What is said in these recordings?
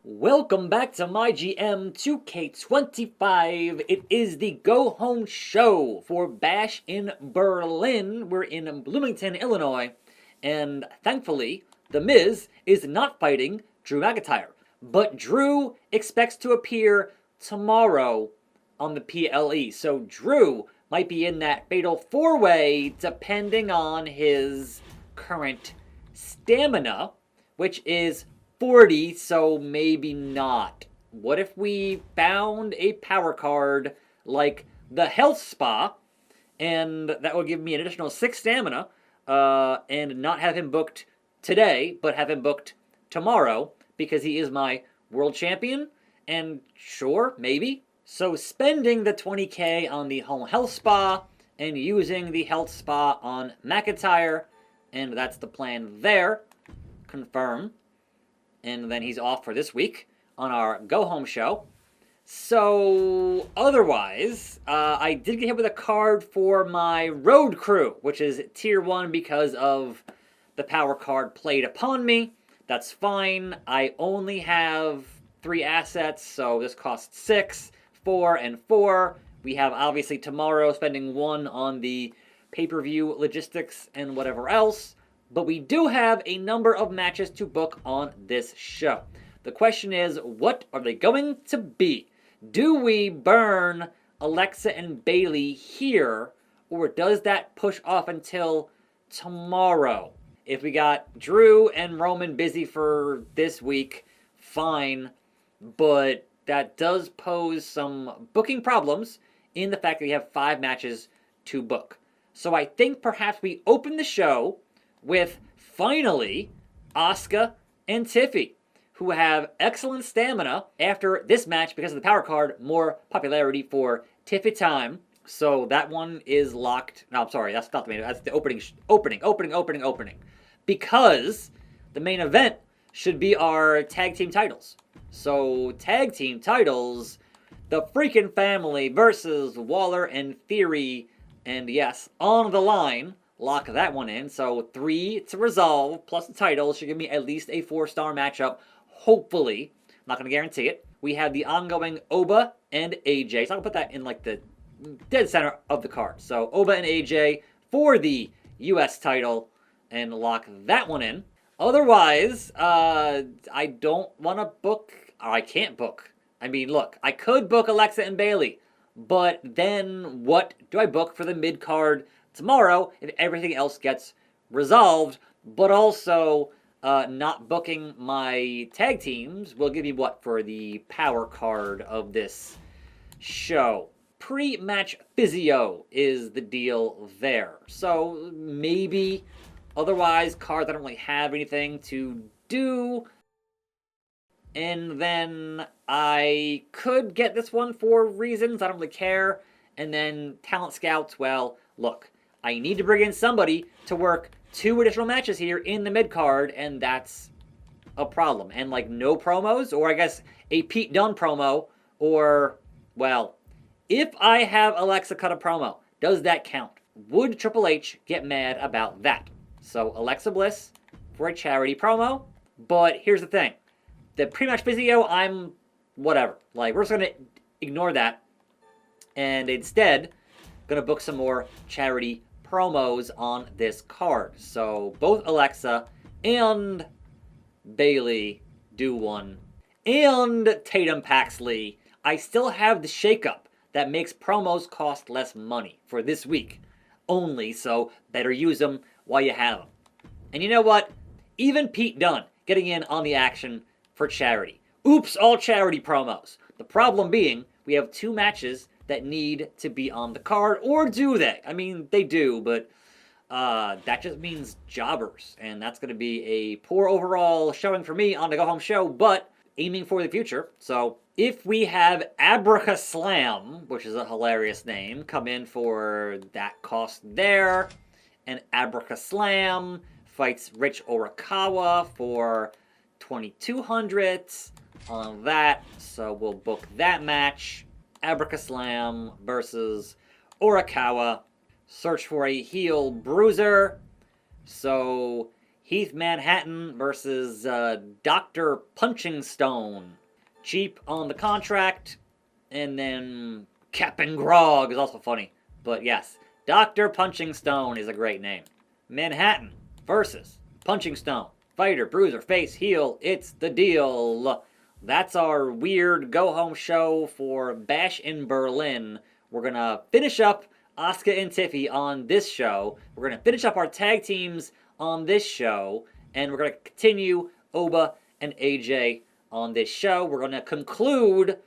Welcome back to MyGM 2K25. It is the go-home show for Bash in Berlin. We're in Bloomington, Illinois. And thankfully, The Miz is not fighting Drew McIntyre. But Drew expects to appear tomorrow on the PLE. So Drew might be in that fatal four-way depending on his current stamina, which is 40, so maybe not. What if we found a power card like the Health Spa, and that would give me an additional 6 stamina, and not have him booked today, but have him booked tomorrow, because he is my world champion, and sure, maybe. So spending the 20k on the home health spa, and using the health spa on McIntyre, and that's the plan there. Confirm. And then he's off for this week on our go-home show. So, otherwise, I did get hit with a card for my road crew, which is tier 1 because of the power card played upon me. That's fine. I only have 3 assets, so this costs 6, 4, and 4. We have, obviously, tomorrow spending 1 on the pay-per-view logistics and whatever else. But we do have a number of matches to book on this show. The question is, what are they going to be? Do we burn Alexa and Bayley here, or does that push off until tomorrow? If we got Drew and Roman busy for this week, fine, but that does pose some booking problems in the fact that we have 5 matches to book. So I think perhaps we open the show with, finally, Asuka and Tiffy, who have excellent stamina after this match because of the power card, more popularity for Tiffy time. So that one is locked. No, I'm sorry, that's not the main event. That's the opening. Because the main event should be our tag team titles. So tag team titles, the freaking family versus Waller and Theory, and yes, on the line. Lock that one in. So 3 to resolve plus the title should give me at least a 4-star matchup. Hopefully. I'm not going to guarantee it. We have the ongoing Oba and AJ. So I'm going to put that in like the dead center of the card. So Oba and AJ for the US title and lock that one in. Otherwise, I don't want to book, or I can't book. I mean, look, I could book Alexa and Bayley, but then what do I book for the mid-card tomorrow if everything else gets resolved? But also, not booking my tag teams will give me what for the power card of this show? Pre-match physio is the deal there. So maybe, otherwise, cards I don't really have anything to do. And then I could get this one for reasons I don't really care. And then talent scouts, well, look, I need to bring in somebody to work 2 additional matches here in the mid-card, and that's a problem. And, like, no promos, or I guess a Pete Dunne promo, or, well, if I have Alexa cut a promo, does that count? Would Triple H get mad about that? So, Alexa Bliss for a charity promo, but here's the thing. The pre-match physio, I'm whatever. Like, we're just going to ignore that, and instead, going to book some more charity promos on this card. So both Alexa and Bayley do one. And Tatum Paxley. I still have the shakeup that makes promos cost less money for this week only, so better use them while you have them. And you know what? Even Pete Dunne getting in on the action for charity. Oops, all charity promos. The problem being, we have 2 matches that need to be on the card, or do they? I mean, they do, but that just means jobbers, and that's going to be a poor overall showing for me on the go-home show, but aiming for the future. So if we have Abraca Slam, which is a hilarious name, come in for that cost there, and Abraca Slam fights Rich Orakawa for 2,200 on that, so we'll book that match. Abraca Slam versus Orakawa. Search for a heel bruiser. So Heath Manhattan versus Dr. Punching Stone. Cheap on the contract. And then Captain Grog is also funny. But yes, Dr. Punching Stone is a great name. Manhattan versus Punching Stone. Fighter, bruiser, face, heel, it's the deal. That's our weird go-home show for Bash in Berlin. We're going to finish up Asuka and Tiffy on this show. We're going to finish up our tag teams on this show. And we're going to continue Oba and AJ on this show. We're going to conclude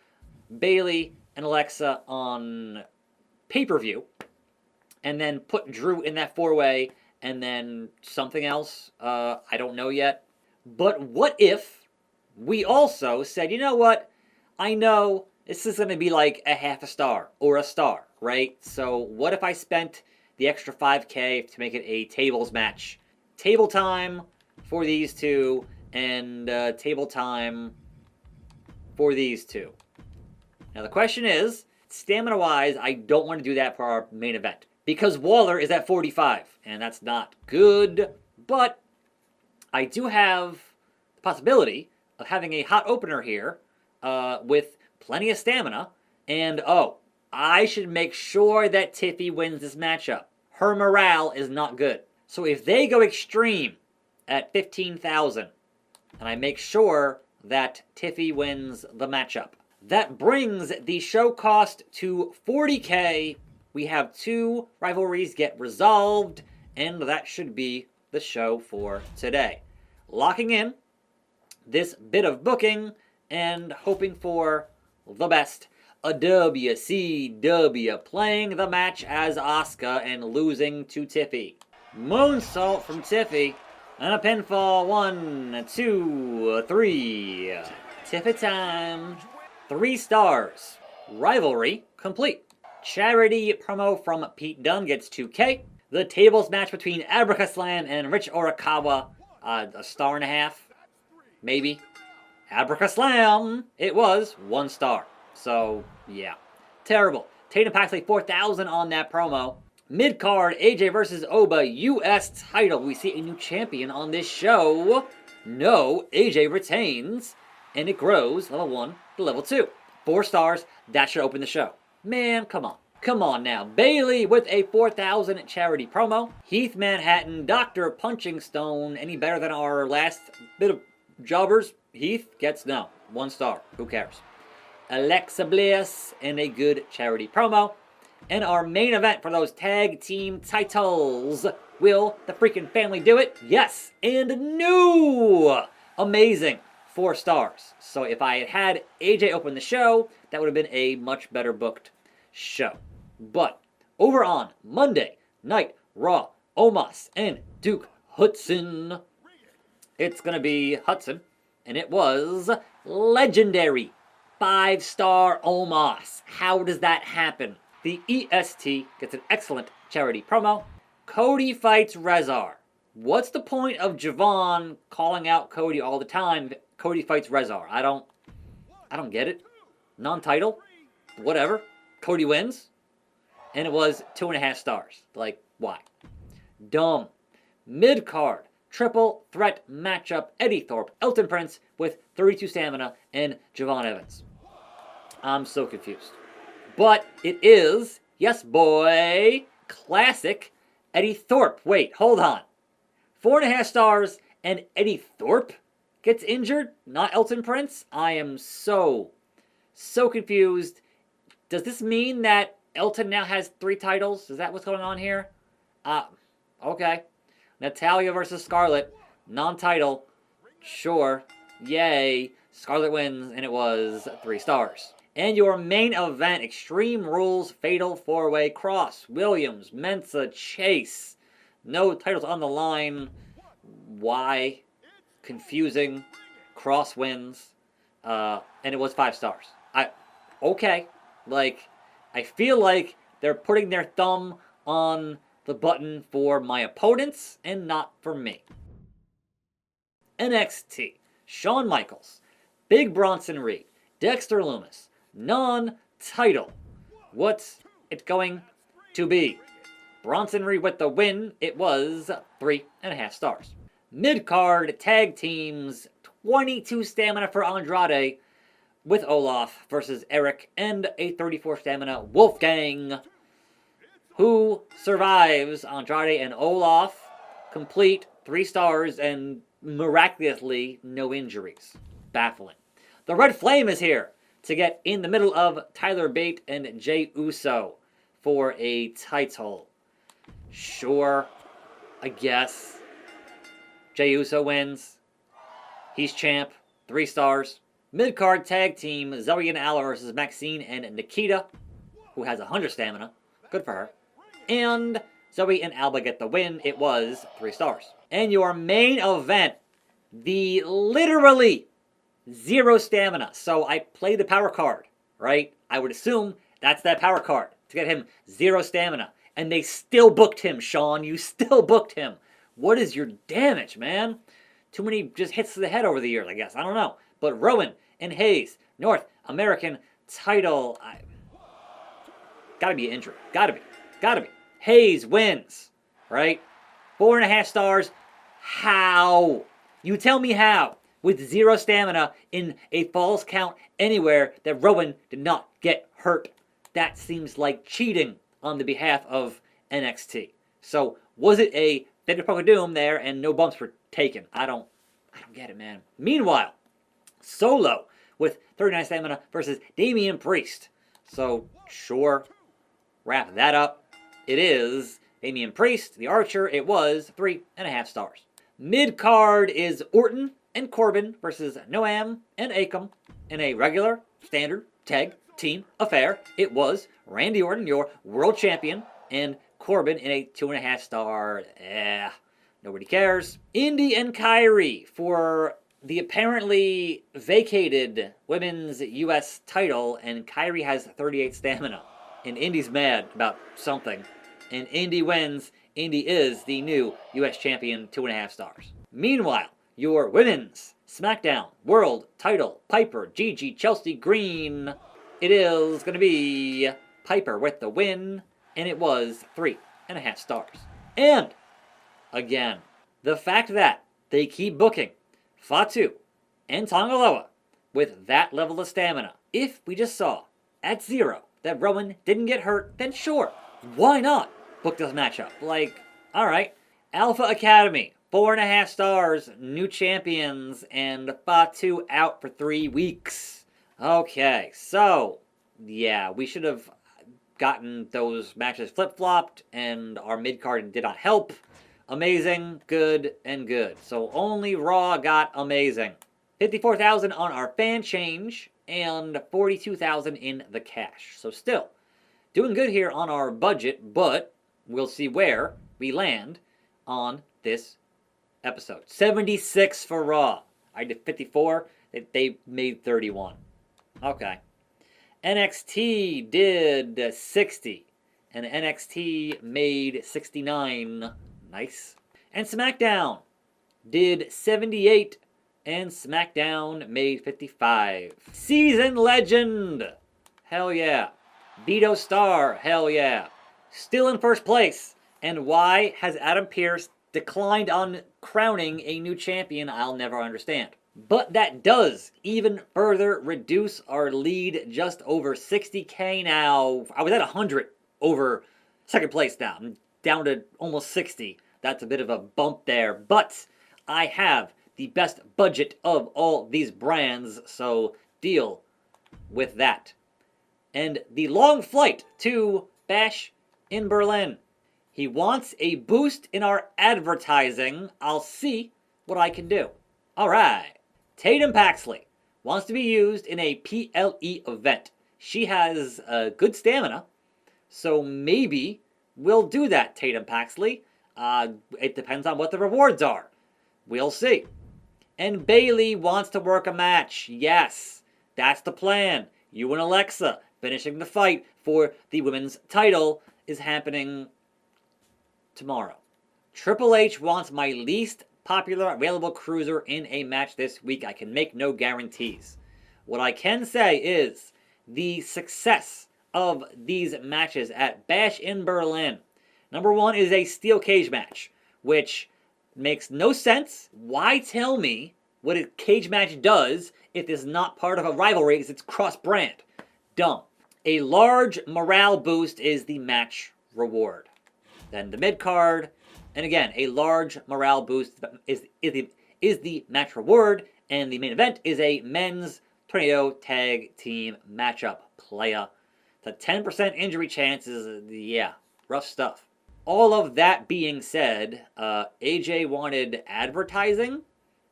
Bayley and Alexa on pay-per-view. And then put Drew in that four-way. And then something else. I don't know yet. But what if we also said, you know what? I know this is going to be like a half a star or a star, right? So what if I spent the extra $5K to make it a tables match? Table time for these two and table time for these two. Now the question is, stamina-wise, I don't want to do that for our main event. Because Waller is at 45, and that's not good. But I do have the possibility of having a hot opener here with plenty of stamina. And, I should make sure that Tiffy wins this matchup. Her morale is not good. So if they go extreme at 15,000, and I make sure that Tiffy wins the matchup, that brings the show cost to 40K. We have 2 rivalries get resolved, and that should be the show for today. Locking in this bit of booking and hoping for the best. A WCW playing the match as Asuka and losing to Tiffy. Moonsault from Tiffy and a pinfall. 1, 2, 3. Tiffy time. 3 stars. Rivalry complete. Charity promo from Pete Dunne gets 2K. The tables match between Abracaslam and Rich Orakawa, a star and a half, maybe. Abracaslam, it was 1 star. So, yeah. Terrible. Tatum Paxley 4,000 on that promo. Mid-card, AJ versus Oba, U.S. title. We see a new champion on this show. No, AJ retains, and it grows, level 1 to level 2. 4 stars, that should open the show. Man, come on. Come on now. Bayley with a 4,000 charity promo. Heath Manhattan, Dr. Punching Stone. Any better than our last bit of jobbers? Heath gets no. 1 star. Who cares? Alexa Bliss in a good charity promo. And our main event for those tag team titles. Will the freaking family do it? Yes. And no. Amazing. 4 stars. So if I had had AJ open the show, that would have been a much better booked show. But over on Monday Night Raw, Omos and Duke Hudson. It's going to be Hudson, and it was legendary. 5-star Omos. How does that happen? The EST gets an excellent charity promo. Cody fights Rezar. What's the point of Javon calling out Cody all the time? Cody fights Rezar. I don't get it. Non-title, whatever. Cody wins, and it was 2.5 stars. Like, why? Dumb. Mid-card, triple threat matchup. Eddie Thorpe, Elton Prince with 32 stamina, and Javon Evans. I'm so confused. But it is, yes boy, classic Eddie Thorpe. Wait, hold on. 4.5 stars, and Eddie Thorpe gets injured, not Elton Prince? I am so confused. Does this mean that Elton now has 3 titles? Is that what's going on here? Okay. Natalya versus Scarlett. Non-title. Sure. Yay. Scarlett wins, and it was 3 stars. And your main event, Extreme Rules Fatal 4-Way Cross. Williams, Mensah, Chase. No titles on the line. Why? Confusing. Cross wins. And it was 5 stars. Okay. Like, I feel like they're putting their thumb on the button for my opponents and not for me. NXT. Shawn Michaels. Big Bronson Reed. Dexter Lumis. Non-title. What's it going to be? Bronson Reed with the win. It was 3.5 stars. Mid-card tag teams, 22 stamina for Andrade with Olaf versus Eric, and a 34 stamina Wolfgang, who survives. Andrade and Olaf complete 3 stars and miraculously no injuries. Baffling. The Red Flame is here to get in the middle of Tyler Bate and Jey Uso for a title. Sure, I guess. Jey Uso wins. He's champ. 3 stars. Mid-card tag team, Zoe and Alla versus Maxine and Nikita, who has 100 stamina. Good for her. And Zoe and Alba get the win. It was 3 stars. And your main event, the literally 0 stamina. So I played the power card, right? I would assume that's that power card to get him 0 stamina. And they still booked him, Sean. You still booked him. What is your damage, man? Too many just hits to the head over the years, I guess. I don't know. But Rowan and Hayes, North American title. Gotta be an injury. Gotta be. Hayes wins, right? 4.5 stars. How? You tell me how. With 0 stamina in a falls count anywhere that Rowan did not get hurt. That seems like cheating on the behalf of NXT. So was it a Finish Poker Doom there and no bumps were taken? I don't get it, man. Meanwhile, Solo with 39 stamina versus Damian Priest. So sure, wrap that up. It is Damian Priest, the Archer. It was 3.5 stars. Mid-card is Orton and Corbin versus Noam and Akam in a regular, standard tag team affair. It was Randy Orton, your world champion, and Corbin in a 2.5 star. Nobody cares. Indy and Kyrie for the apparently vacated women's U.S. title, and Kyrie has 38 stamina. And Indy's mad about something. And Indy wins. Indy is the new U.S. champion, 2.5 stars. Meanwhile, your women's SmackDown World title, Piper, Gigi, Chelsea Green. It is going to be Piper with the win, and it was 3.5 stars. And, again, the fact that they keep booking Fatu and Tongaloa with that level of stamina. If we just saw at 0 that Rowan didn't get hurt, then sure, why not book this matchup? Like, alright, Alpha Academy, 4.5 stars, new champions, and Fatu out for 3 weeks. Okay, so, yeah, we should have gotten those matches flip-flopped, and our mid-card did not help. Amazing, good, and good. So only Raw got amazing. 54,000 on our fan change, and 42,000 in the cash. So still, doing good here on our budget, but we'll see where we land on this episode. 76 for Raw. I did 54. They made 31. Okay. NXT did 60. And NXT made 69. Nice. And SmackDown did 78. And SmackDown made 55. Season Legend. Hell yeah. Vito Star. Hell yeah. Still in first place. And why has Adam Pearce declined on crowning a new champion? I'll never understand. But that does even further reduce our lead just over 60K now. I was at 100 over second place now. I'm down to almost 60. That's a bit of a bump there. But I have the best budget of all these brands, so deal with that. And the long flight to Bash in Berlin. He wants a boost in our advertising. I'll see what I can do. All right. Tatum Paxley wants to be used in a PLE event. She has good stamina, so maybe we'll do that, Tatum Paxley. It depends on what the rewards are. We'll see. And Bailey wants to work a match. Yes, that's the plan. You and Alexa finishing the fight for the women's title is happening tomorrow. Triple H wants my least popular available cruiser in a match this week. I can make no guarantees. What I can say is the success of these matches at Bash in Berlin. Number one is a steel cage match, which Makes no sense. Why tell me what a cage match does if it's not part of a rivalry because it's cross-brand? Dumb. A large morale boost is the match reward. Then the mid-card, and again, a large morale boost is the match reward, and the main event is a men's tornado tag team matchup. Playa. The 10% injury chances, yeah, rough stuff. All of that being said, AJ wanted advertising,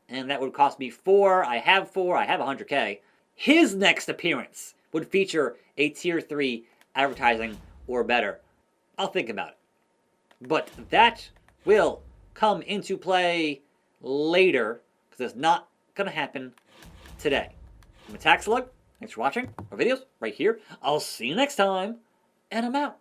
and that would cost me 4. I have 100K. His next appearance would feature a tier 3 advertising or better. I'll think about it. But that will come into play later, because it's not going to happen today. I'm attackslug. Thanks for watching our videos right here. I'll see you next time, and I'm out.